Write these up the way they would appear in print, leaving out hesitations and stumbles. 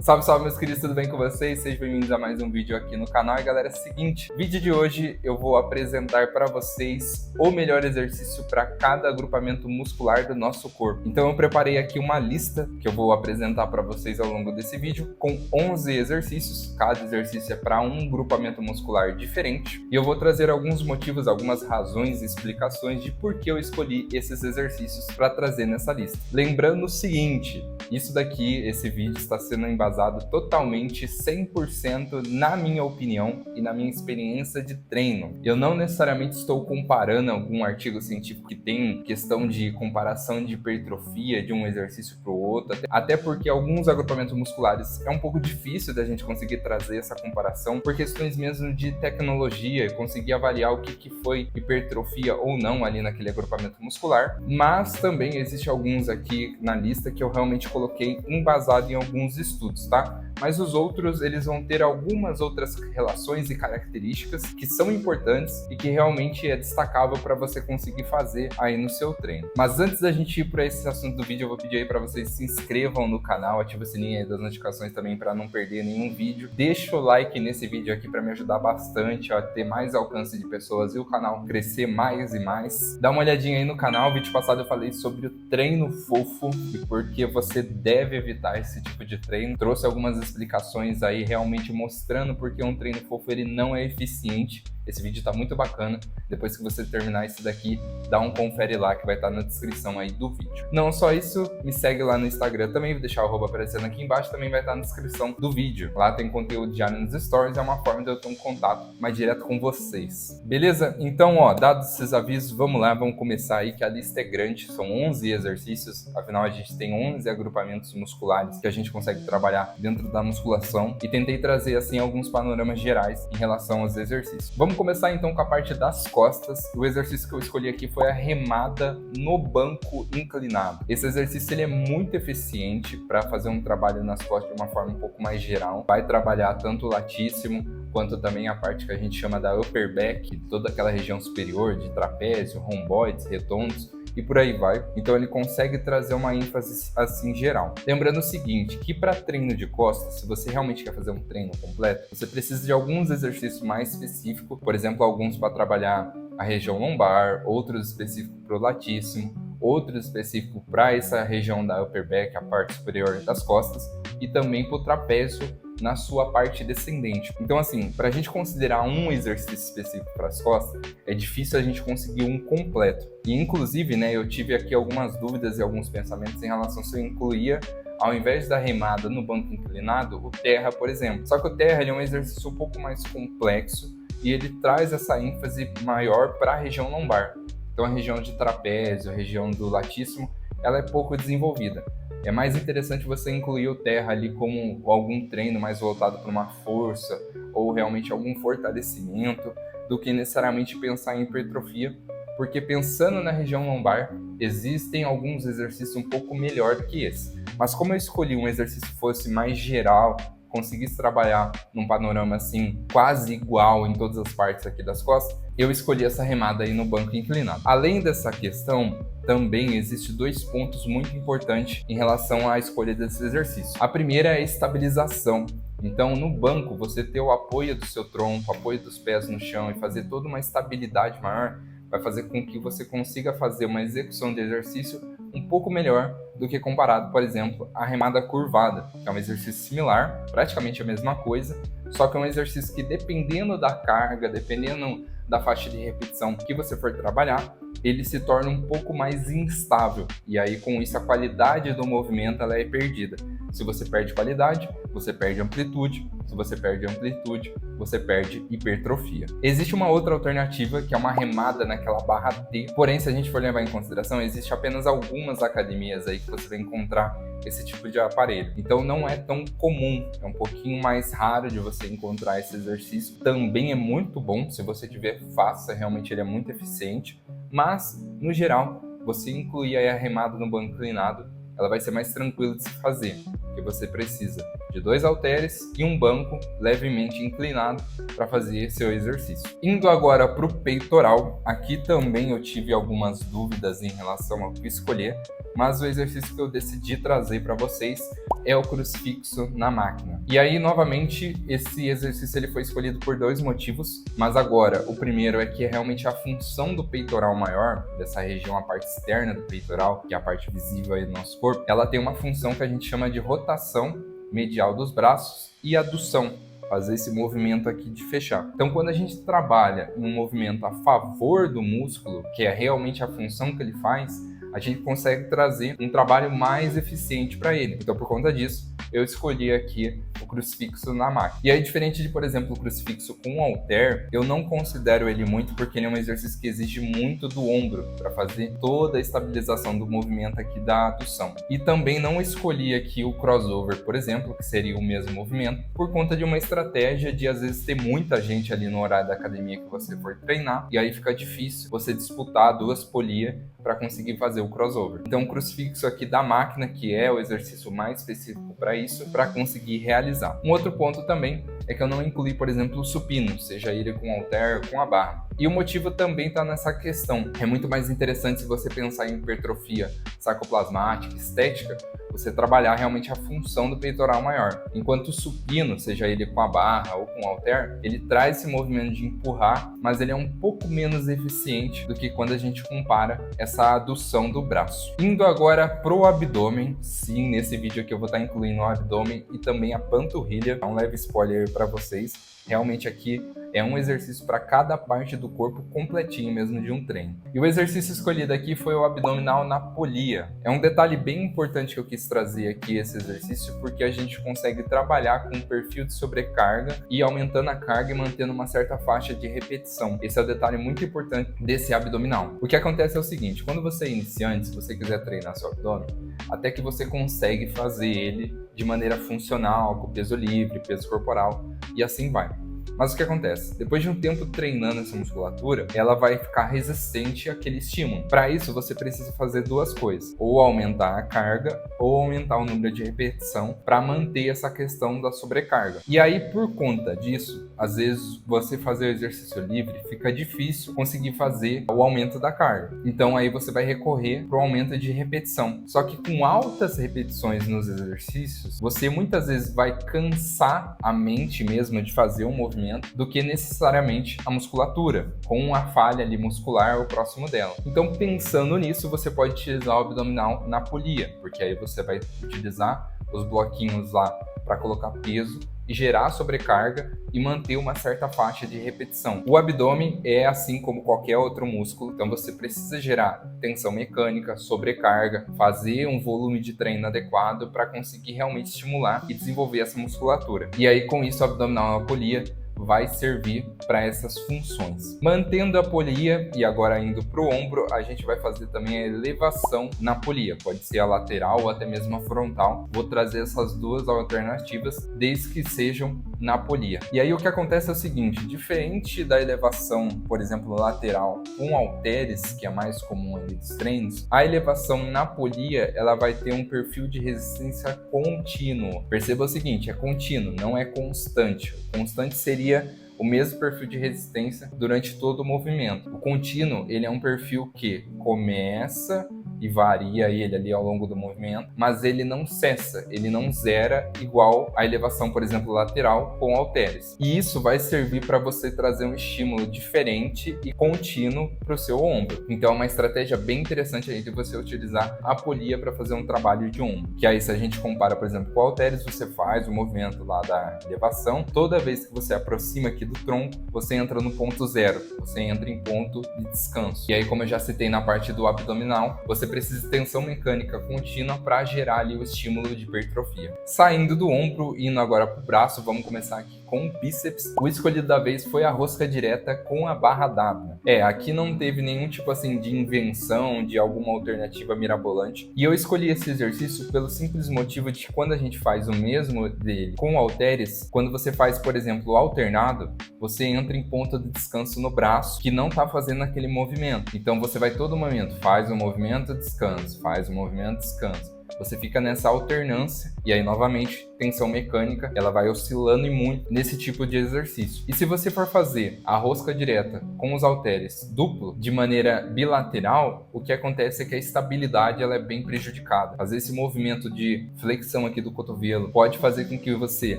Salve, salve, meus queridos, tudo bem com vocês? Sejam bem-vindos a mais um vídeo aqui no canal. E galera, é o seguinte, vídeo de hoje eu vou apresentar para vocês o melhor exercício para cada agrupamento muscular do nosso corpo. Então eu preparei aqui uma lista que eu vou apresentar para vocês ao longo desse vídeo com 11 exercícios. Cada exercício é para um agrupamento muscular diferente. E eu vou trazer alguns motivos, algumas razões e explicações de por que eu escolhi esses exercícios para trazer nessa lista. Lembrando o seguinte, isso daqui, esse vídeo está sendo embasado totalmente 100% na minha opinião e na minha experiência de treino. Eu não necessariamente estou comparando algum artigo científico que tem questão de comparação de hipertrofia de um exercício para o outro, até porque alguns agrupamentos musculares é um pouco difícil da gente conseguir trazer essa comparação por questões mesmo de tecnologia, conseguir avaliar o que foi hipertrofia ou não ali naquele agrupamento muscular, mas também existe alguns aqui na lista que eu realmente coloquei embasado em alguns estudos, tá? Mas os outros, eles vão ter algumas outras relações e características que são importantes e que realmente é destacável para você conseguir fazer aí no seu treino. Mas antes da gente ir para esse assunto do vídeo, eu vou pedir aí para vocês se inscrevam no canal, ativem o sininho aí das notificações também para não perder nenhum vídeo. Deixa o like nesse vídeo aqui para me ajudar bastante a ter mais alcance de pessoas e o canal crescer mais e mais. Dá uma olhadinha aí no canal, no vídeo passado eu falei sobre o treino fofo e por que você deve evitar esse tipo de treino. Trouxe algumas explicações aí realmente mostrando porque um treino fofo ele não é eficiente. Esse vídeo tá muito bacana. Depois que você terminar esse daqui, dá um confere lá que vai estar na descrição aí do vídeo. Não só isso, me segue lá no Instagram também, vou deixar o arroba aparecendo aqui embaixo, também vai estar na descrição do vídeo. Lá tem conteúdo diário nos stories, é uma forma de eu ter um contato mais direto com vocês. Beleza? Então, dados esses avisos, vamos lá, vamos começar aí que a lista é grande, são 11 exercícios, afinal a gente tem 11 agrupamentos musculares que a gente consegue trabalhar dentro da musculação e tentei trazer assim alguns panoramas gerais em relação aos exercícios. Vamos começar então com a parte das costas. O exercício que eu escolhi aqui foi a remada no banco inclinado. Esse exercício ele é muito eficiente para fazer um trabalho nas costas de uma forma um pouco mais geral. Vai trabalhar tanto o latíssimo quanto também a parte que a gente chama da upper back, toda aquela região superior de trapézio, romboides, retondos e por aí vai. Então ele consegue trazer uma ênfase assim geral. Lembrando o seguinte, que para treino de costas, se você realmente quer fazer um treino completo, você precisa de alguns exercícios mais específicos, por exemplo, alguns para trabalhar a região lombar, outros específicos para o latíssimo, outros específicos para essa região da upper back, a parte superior das costas, e também para o trapézio na sua parte descendente. Então assim, para a gente considerar um exercício específico para as costas, é difícil a gente conseguir um completo. E inclusive, eu tive aqui algumas dúvidas e alguns pensamentos em relação se eu incluía, ao invés da remada no banco inclinado, o terra, por exemplo. Só que o terra ele é um exercício um pouco mais complexo e ele traz essa ênfase maior para a região lombar. Então a região de trapézio, a região do latíssimo, ela é pouco desenvolvida. É mais interessante você incluir o terra ali como algum treino mais voltado para uma força ou realmente algum fortalecimento do que necessariamente pensar em hipertrofia, porque pensando na região lombar, existem alguns exercícios um pouco melhor do que esse. Mas como eu escolhi um exercício que fosse mais geral, conseguisse trabalhar num panorama assim quase igual em todas as partes aqui das costas, eu escolhi essa remada aí no banco inclinado. Além dessa questão, também existem dois pontos muito importantes em relação à escolha desse exercício. A primeira é a estabilização. Então, no banco, você ter o apoio do seu tronco, apoio dos pés no chão e fazer toda uma estabilidade maior, vai fazer com que você consiga fazer uma execução de exercício um pouco melhor do que comparado, por exemplo, à remada curvada, que é um exercício similar, praticamente a mesma coisa, só que é um exercício que dependendo da carga, dependendo da faixa de repetição que você for trabalhar, ele se torna um pouco mais instável e aí com isso a qualidade do movimento ela é perdida. Se você perde qualidade, você perde amplitude. Se você perde amplitude, você perde hipertrofia. Existe uma outra alternativa que é uma remada naquela barra T. Porém, se a gente for levar em consideração, existe apenas algumas academias aí que você vai encontrar esse tipo de aparelho. Então não é tão comum, é um pouquinho mais raro de você encontrar esse exercício. Também é muito bom, se você tiver, faça, realmente ele é muito eficiente. Mas, no geral, você incluir aí a remada no banco inclinado, ela vai ser mais tranquila de se fazer, porque você precisa de 2 halteres e um banco levemente inclinado para fazer seu exercício. Indo agora para o peitoral, aqui também eu tive algumas dúvidas em relação ao que escolher, mas o exercício que eu decidi trazer para vocês é o crucifixo na máquina. E aí, novamente, esse exercício ele foi escolhido por 2 motivos, mas agora, o primeiro é que realmente a função do peitoral maior, dessa região, a parte externa do peitoral, que é a parte visível aí do nosso corpo, ela tem uma função que a gente chama de rotação medial dos braços e adução, fazer esse movimento aqui de fechar. Então, quando a gente trabalha em um movimento a favor do músculo, que é realmente a função que ele faz, a gente consegue trazer um trabalho mais eficiente para ele. Então, por conta disso, eu escolhi aqui o crucifixo na máquina. E aí, diferente de, por exemplo, o crucifixo com halter, eu não considero ele muito porque ele é um exercício que exige muito do ombro para fazer toda a estabilização do movimento aqui da adução. E também não escolhi aqui o crossover, por exemplo, que seria o mesmo movimento, por conta de uma estratégia de, às vezes, ter muita gente ali no horário da academia que você for treinar, e aí fica difícil você disputar 2 polias para conseguir fazer o crossover. Então, o crucifixo aqui da máquina, que é o exercício mais específico para isso, para conseguir realizar. Um outro ponto também é que eu não incluí, por exemplo, o supino, seja ele com halter ou com a barra. E o motivo também está nessa questão. É muito mais interessante se você pensar em hipertrofia sarcoplasmática, estética, você trabalhar realmente a função do peitoral maior. Enquanto o supino, seja ele com a barra ou com o halter, ele traz esse movimento de empurrar, mas ele é um pouco menos eficiente do que quando a gente compara essa adução do braço. Indo agora pro abdômen, sim, nesse vídeo aqui eu vou estar incluindo o abdômen e também a panturrilha. Um leve spoiler para vocês. Realmente aqui é um exercício para cada parte do corpo completinho mesmo de um treino. E o exercício escolhido aqui foi o abdominal na polia. É um detalhe bem importante que eu quis trazer aqui esse exercício porque a gente consegue trabalhar com um perfil de sobrecarga e aumentando a carga e mantendo uma certa faixa de repetição. Esse é o detalhe muito importante desse abdominal. O que acontece é o seguinte, quando você é iniciante, se você quiser treinar seu abdômen, até que você consegue fazer ele de maneira funcional, com peso livre, peso corporal e assim vai. Mas o que acontece? Depois de um tempo treinando essa musculatura, ela vai ficar resistente àquele estímulo. Para isso, você precisa fazer 2 coisas. Ou aumentar a carga, ou aumentar o número de repetição para manter essa questão da sobrecarga. E aí, por conta disso, às vezes você fazer o exercício livre, fica difícil conseguir fazer o aumento da carga. Então aí você vai recorrer para o aumento de repetição. Só que com altas repetições nos exercícios, você muitas vezes vai cansar a mente mesmo de fazer um movimento do que necessariamente a musculatura, com uma falha ali muscular ou próximo dela. Então, pensando nisso, você pode utilizar o abdominal na polia, porque aí você vai utilizar os bloquinhos lá para colocar peso e gerar sobrecarga e manter uma certa faixa de repetição. O abdômen é assim como qualquer outro músculo, então você precisa gerar tensão mecânica, sobrecarga, fazer um volume de treino adequado para conseguir realmente estimular e desenvolver essa musculatura. E aí, com isso, o abdominal na polia vai servir para essas funções. Mantendo a polia e agora indo para o ombro, a gente vai fazer também a elevação na polia. Pode ser a lateral ou até mesmo a frontal. Vou trazer essas 2 alternativas, desde que sejam na polia. E aí o que acontece é o seguinte, diferente da elevação, por exemplo, lateral com halteres, que é mais comum ali dos treinos, a elevação na polia, ela vai ter um perfil de resistência contínuo. Perceba o seguinte, é contínuo, não é constante. O constante seria o mesmo perfil de resistência durante todo o movimento. O contínuo, ele é um perfil que começa e varia ele ali ao longo do movimento, mas ele não cessa, ele não zera igual a elevação, por exemplo, lateral com halteres. E isso vai servir para você trazer um estímulo diferente e contínuo para o seu ombro. Então é uma estratégia bem interessante aí de você utilizar a polia para fazer um trabalho de ombro. Que aí, se a gente compara, por exemplo, com halteres, você faz o movimento lá da elevação, toda vez que você aproxima aqui do tronco, você entra no ponto zero, você entra em ponto de descanso. E aí, como eu já citei na parte do abdominal, você precisa de tensão mecânica contínua para gerar ali o estímulo de hipertrofia. Saindo do ombro, indo agora para o braço, vamos começar aqui com o bíceps. O escolhido da vez foi a rosca direta com a barra W. Aqui não teve nenhum tipo assim de invenção, de alguma alternativa mirabolante. E eu escolhi esse exercício pelo simples motivo de que quando a gente faz o mesmo dele com halteres, quando você faz, por exemplo, o alternado, você entra em ponto de descanso no braço que não está fazendo aquele movimento. Então você vai todo momento, faz o movimento, descanso, faz o movimento, descanso. Você fica nessa alternância e aí novamente tensão mecânica, ela vai oscilando e muito nesse tipo de exercício. E se você for fazer a rosca direta com os halteres duplo de maneira bilateral, o que acontece é que a estabilidade ela é bem prejudicada. Fazer esse movimento de flexão aqui do cotovelo pode fazer com que você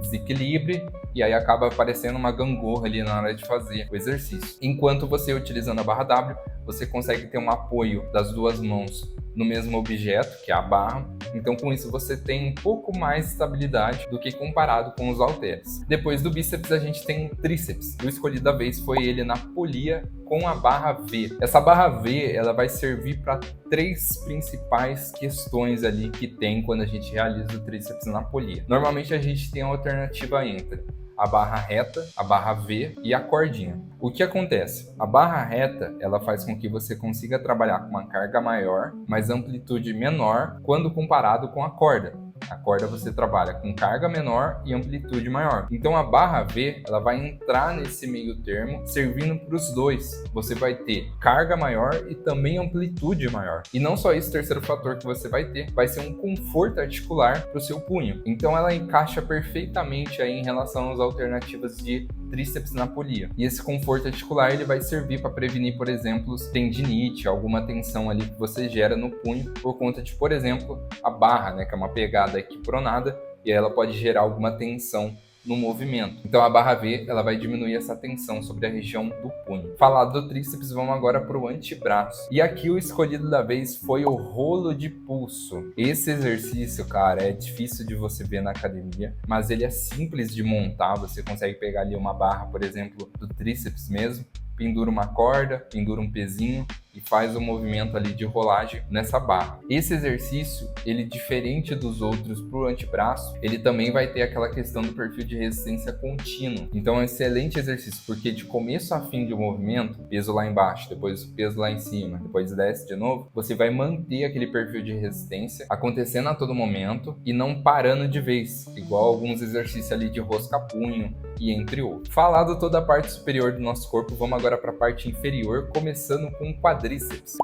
desequilibre e aí acaba aparecendo uma gangorra ali na hora de fazer o exercício. Enquanto você utilizando a barra W, você consegue ter um apoio das duas mãos no mesmo objeto, que é a barra. Então, com isso, você tem um pouco mais de estabilidade do que comparado com os halteres. Depois do bíceps, a gente tem o tríceps. O escolhido da vez foi ele na polia com a barra V. Essa barra V, ela vai servir para 3 principais questões ali que tem quando a gente realiza o tríceps na polia. Normalmente, a gente tem a alternativa entre a barra reta, a barra V e a cordinha. O que acontece? A barra reta, ela faz com que você consiga trabalhar com uma carga maior, mas amplitude menor quando comparado com a corda. A corda você trabalha com carga menor e amplitude maior. Então a barra V, ela vai entrar nesse meio termo, servindo para os dois. Você vai ter carga maior e também amplitude maior. E não só isso, o terceiro fator que você vai ter vai ser um conforto articular para o seu punho. Então ela encaixa perfeitamente aí em relação às alternativas de tríceps na polia. E esse conforto articular ele vai servir para prevenir, por exemplo, tendinite, alguma tensão ali que você gera no punho por conta de, por exemplo, a barra, né, que é uma pegada aqui pronada e ela pode gerar alguma tensão no movimento. Então a barra V ela vai diminuir essa tensão sobre a região do punho. Falado do tríceps, vamos agora para o antebraço. E aqui o escolhido da vez foi o rolo de pulso. Esse exercício, cara, é difícil de você ver na academia, mas ele é simples de montar. Você consegue pegar ali uma barra, por exemplo, do tríceps mesmo, pendura uma corda, pendura um pezinho e faz o movimento ali de rolagem nessa barra. Esse exercício, ele diferente dos outros para o antebraço, ele também vai ter aquela questão do perfil de resistência contínuo. Então é um excelente exercício, porque de começo a fim de movimento, peso lá embaixo, depois peso lá em cima, depois desce de novo, você vai manter aquele perfil de resistência acontecendo a todo momento e não parando de vez, igual alguns exercícios ali de rosca-punho e entre outros. Falado toda a parte superior do nosso corpo, vamos agora para a parte inferior, começando com o quadríceps.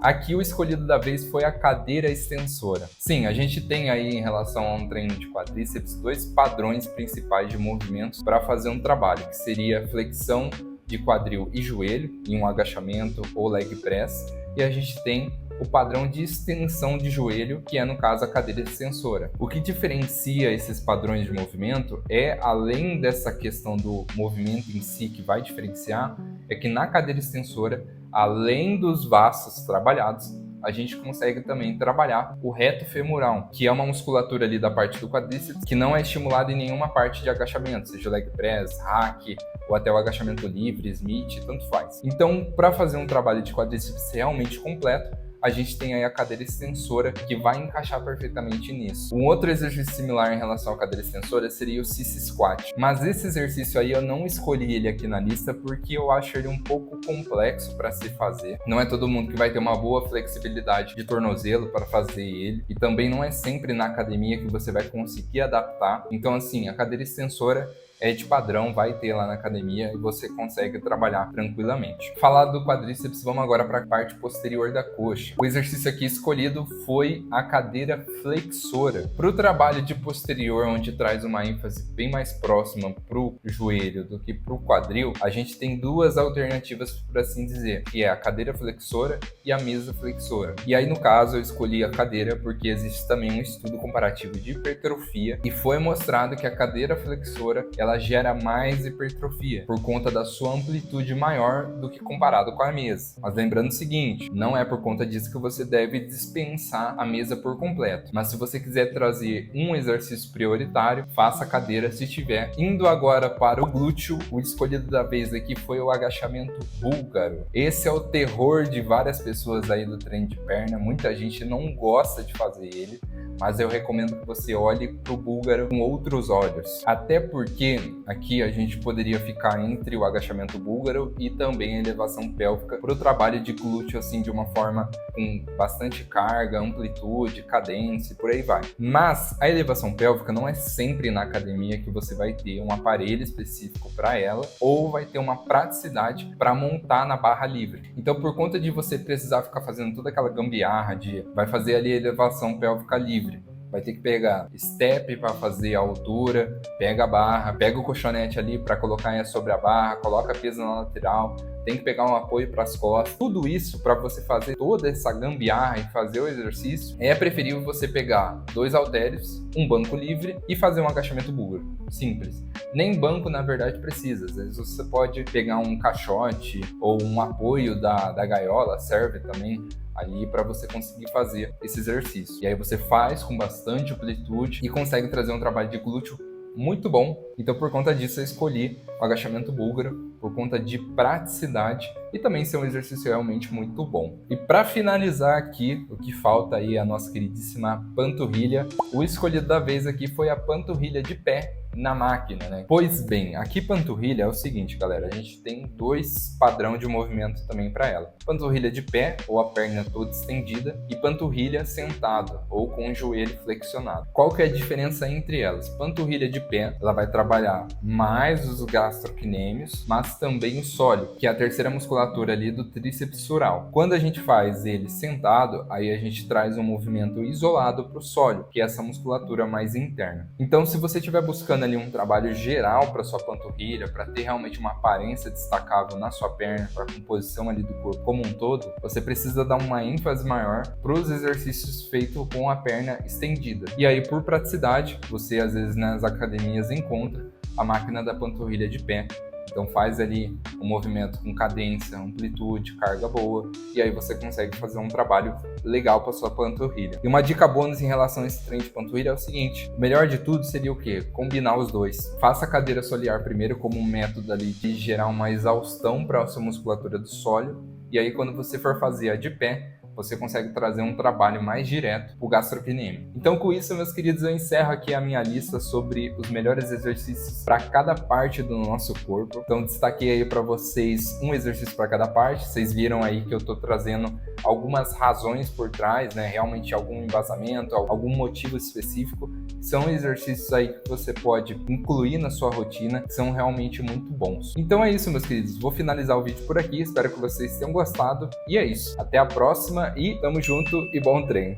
Aqui o escolhido da vez foi a cadeira extensora. Sim, a gente tem aí em relação a um treino de quadríceps 2 padrões principais de movimentos para fazer um trabalho, que seria flexão de quadril e joelho em um agachamento ou leg press, e a gente tem o padrão de extensão de joelho, que é no caso a cadeira extensora. O que diferencia esses padrões de movimento é, além dessa questão do movimento em si que vai diferenciar, é que na cadeira extensora, além dos vastos trabalhados, a gente consegue também trabalhar o reto femoral, que é uma musculatura ali da parte do quadríceps que não é estimulada em nenhuma parte de agachamento, seja leg press, hack ou até o agachamento livre, Smith, tanto faz. Então, para fazer um trabalho de quadríceps realmente completo, a gente tem aí a cadeira extensora que vai encaixar perfeitamente nisso. Um outro exercício similar em relação à cadeira extensora seria o sissy squat. Mas esse exercício aí eu não escolhi ele aqui na lista porque eu acho ele um pouco complexo para se fazer. Não é todo mundo que vai ter uma boa flexibilidade de tornozelo para fazer ele. E também não é sempre na academia que você vai conseguir adaptar. Então assim, a cadeira extensora é de padrão, vai ter lá na academia e você consegue trabalhar tranquilamente. Falado do quadríceps, vamos agora para a parte posterior da coxa. O exercício aqui escolhido foi a cadeira flexora. Para o trabalho de posterior, onde traz uma ênfase bem mais próxima para o joelho do que para o quadril, a gente tem duas alternativas, por assim dizer, que é a cadeira flexora e a mesa flexora. E aí, no caso, eu escolhi a cadeira porque existe também um estudo comparativo de hipertrofia e foi mostrado que a cadeira flexora, ela gera mais hipertrofia por conta da sua amplitude maior do que comparado com a mesa. Mas lembrando o seguinte, não é por conta disso que você deve dispensar a mesa por completo. Mas se você quiser trazer um exercício prioritário, faça a cadeira se tiver. Indo agora para o glúteo, o escolhido da vez aqui foi o agachamento búlgaro. Esse é o terror de várias pessoas aí do treino de perna. Muita gente não gosta de fazer ele, mas eu recomendo que você olhe para o búlgaro com outros olhos. Até porque aqui a gente poderia ficar entre o agachamento búlgaro e também a elevação pélvica para o trabalho de glúteo, assim, de uma forma com bastante carga, amplitude, cadência e por aí vai. Mas a elevação pélvica não é sempre na academia que você vai ter um aparelho específico para ela ou vai ter uma praticidade para montar na barra livre. Então, por conta de você precisar ficar fazendo toda aquela gambiarra de vai fazer ali a elevação pélvica livre, vai ter que pegar step para fazer a altura, pega a barra, pega o colchonete ali para colocar sobre a barra, coloca peso na lateral, tem que pegar um apoio para as costas. Tudo isso para você fazer toda essa gambiarra e fazer o exercício, é preferível você pegar 2 halteres, um banco livre e fazer um agachamento búlgaro. Simples. Nem banco, na verdade, precisa. Às vezes você pode pegar um caixote ou um apoio da gaiola, serve também ali para você conseguir fazer esse exercício. E aí você faz com bastante amplitude e consegue trazer um trabalho de glúteo muito bom. Então, por conta disso, eu escolhi o agachamento búlgaro, por conta de praticidade e também ser um exercício realmente muito bom. E para finalizar aqui, o que falta aí é a nossa queridíssima panturrilha. O escolhido da vez aqui foi a panturrilha de pé na máquina, né? Pois bem, aqui panturrilha é o seguinte, galera, a gente tem 2 padrões de movimento também para ela. Panturrilha de pé, ou a perna toda estendida, e panturrilha sentado, ou com o joelho flexionado. Qual que é a diferença entre elas? Panturrilha de pé, ela vai trabalhar mais os gastrocnêmios, mas também o sólio, que é a terceira musculatura ali do tríceps sural. Quando a gente faz ele sentado, aí a gente traz um movimento isolado para o sólio, que é essa musculatura mais interna. Então, se você estiver buscando ali um trabalho geral para sua panturrilha, para ter realmente uma aparência destacável na sua perna, para a composição ali do corpo como um todo, você precisa dar uma ênfase maior para os exercícios feitos com a perna estendida. E aí, por praticidade, você às vezes nas academias encontra a máquina da panturrilha de pé. Então faz ali um movimento com cadência, amplitude, carga boa, e aí você consegue fazer um trabalho legal para sua panturrilha. E uma dica bônus em relação a esse treino de panturrilha é o seguinte: o melhor de tudo seria o quê? Combinar os dois. Faça a cadeira solear primeiro como um método ali de gerar uma exaustão para a sua musculatura do sólio, e aí quando você for fazer a de pé, você consegue trazer um trabalho mais direto para o gastrocnêmio. Então, com isso, meus queridos, eu encerro aqui a minha lista sobre os melhores exercícios para cada parte do nosso corpo. Então, destaquei aí para vocês um exercício para cada parte. Vocês viram aí que eu estou trazendo algumas razões por trás, né? Realmente algum embasamento, algum motivo específico. São exercícios aí que você pode incluir na sua rotina, que são realmente muito bons. Então é isso, meus queridos. Vou finalizar o vídeo por aqui. Espero que vocês tenham gostado. E é isso. Até a próxima e tamo junto e bom treino!